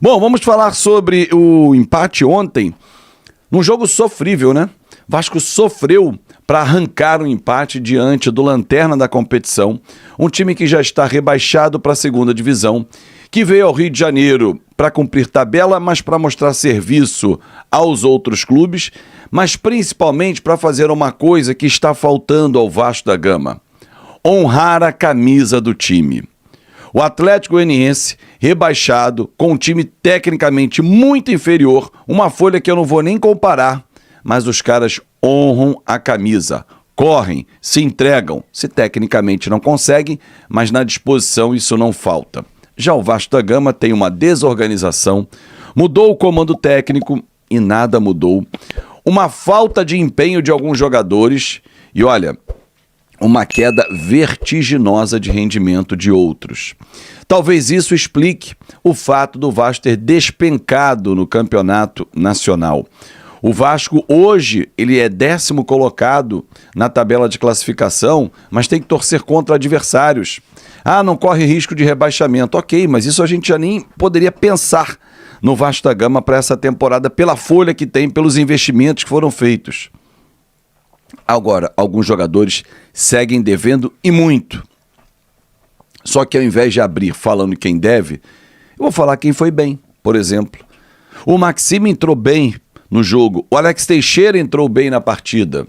Bom, vamos falar sobre o empate ontem, num jogo sofrível, né? Vasco sofreu para arrancar o empate diante do lanterna da competição, um time que já está rebaixado para a segunda divisão, que veio ao Rio de Janeiro para cumprir tabela, mas para mostrar serviço aos outros clubes, mas principalmente para fazer uma coisa que está faltando ao Vasco da Gama: honrar a camisa do time. O Atlético Goianiense, rebaixado, com um time tecnicamente muito inferior, uma folha que eu não vou nem comparar, mas os caras honram a camisa, correm, se entregam, se tecnicamente não conseguem, mas na disposição isso não falta. Já o Vasco da Gama tem uma desorganização, mudou o comando técnico e nada mudou, uma falta de empenho de alguns jogadores e olha, uma queda vertiginosa de rendimento de outros. Talvez isso explique o fato do Vasco ter despencado no campeonato nacional. O Vasco hoje, ele é 10º colocado na tabela de classificação, mas tem que torcer contra adversários. Ah, não corre risco de rebaixamento. Ok, mas isso a gente já nem poderia pensar no Vasco da Gama para essa temporada, pela folha que tem, pelos investimentos que foram feitos. Agora, alguns jogadores seguem devendo e muito. Só que ao invés de abrir falando quem deve, eu vou falar quem foi bem. Por exemplo, o Maxime entrou bem no jogo, o Alex Teixeira entrou bem na partida.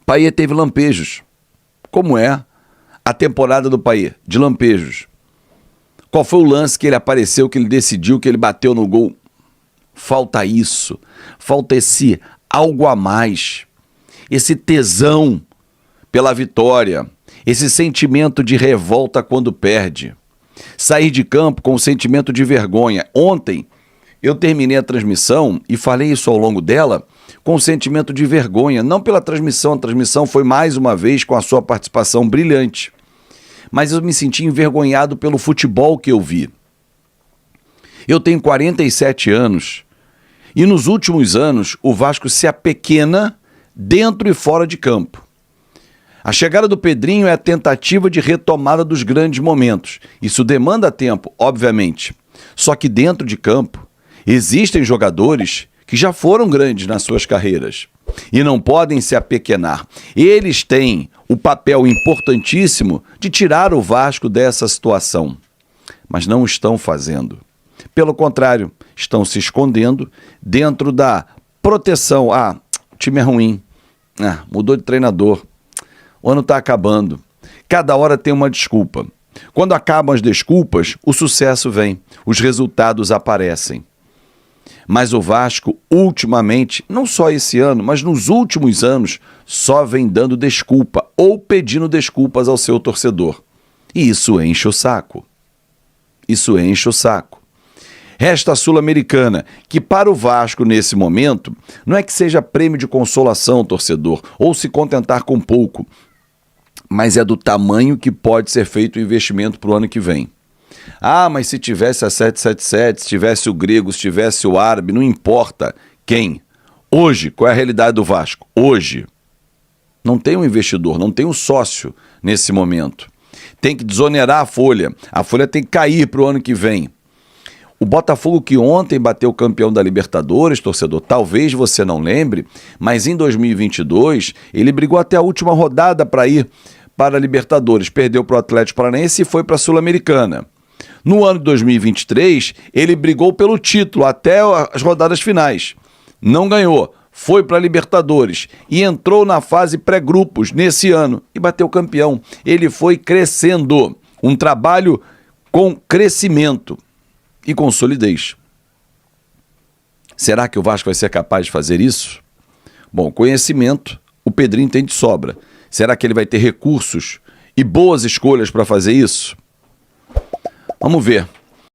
Payet teve lampejos. Como é a temporada do Payet? De lampejos. Qual foi o lance que ele apareceu, que ele decidiu, que ele bateu no gol? Falta isso. Falta esse algo a mais. Esse tesão pela vitória, esse sentimento de revolta quando perde. Sair de campo com o sentimento de vergonha. Ontem eu terminei a transmissão e falei isso ao longo dela com o sentimento de vergonha, não pela transmissão, a transmissão foi mais uma vez com a sua participação brilhante, mas eu me senti envergonhado pelo futebol que eu vi. Eu tenho 47 anos e nos últimos anos o Vasco se apequena dentro e fora de campo. A chegada do Pedrinho é a tentativa de retomada dos grandes momentos. Isso demanda tempo, obviamente. Só que dentro de campo existem jogadores que já foram grandes nas suas carreiras e não podem se apequenar. Eles têm o papel importantíssimo de tirar o Vasco dessa situação, mas não estão fazendo. Pelo contrário, estão se escondendo dentro da proteção. Ah, o time é ruim. Ah, mudou de treinador. O ano está acabando. Cada hora tem uma desculpa. Quando acabam as desculpas, o sucesso vem, os resultados aparecem. Mas o Vasco, ultimamente, não só esse ano, mas nos últimos anos, só vem dando desculpa ou pedindo desculpas ao seu torcedor. E isso enche o saco. Isso enche o saco. Resta a Sul-Americana, que para o Vasco nesse momento, não é que seja prêmio de consolação, torcedor, ou se contentar com pouco, mas é do tamanho que pode ser feito o investimento para o ano que vem. Ah, mas se tivesse a 777, se tivesse o grego, se tivesse o árabe, não importa quem. Hoje, qual é a realidade do Vasco? Hoje, não tem um investidor, não tem um sócio nesse momento. Tem que desonerar a folha tem que cair para o ano que vem. O Botafogo que ontem bateu o campeão da Libertadores, torcedor, talvez você não lembre, mas em 2022 ele brigou até a última rodada para ir para a Libertadores, perdeu para o Atlético Paranaense e foi para a Sul-Americana. No ano de 2023 ele brigou pelo título até as rodadas finais, não ganhou, foi para a Libertadores e entrou na fase pré-grupos nesse ano e bateu campeão. Ele foi crescendo, um trabalho com crescimento e com solidez. Será que o Vasco vai ser capaz de fazer isso? Bom, conhecimento, o Pedrinho tem de sobra. Será que ele vai ter recursos e boas escolhas para fazer isso? Vamos ver.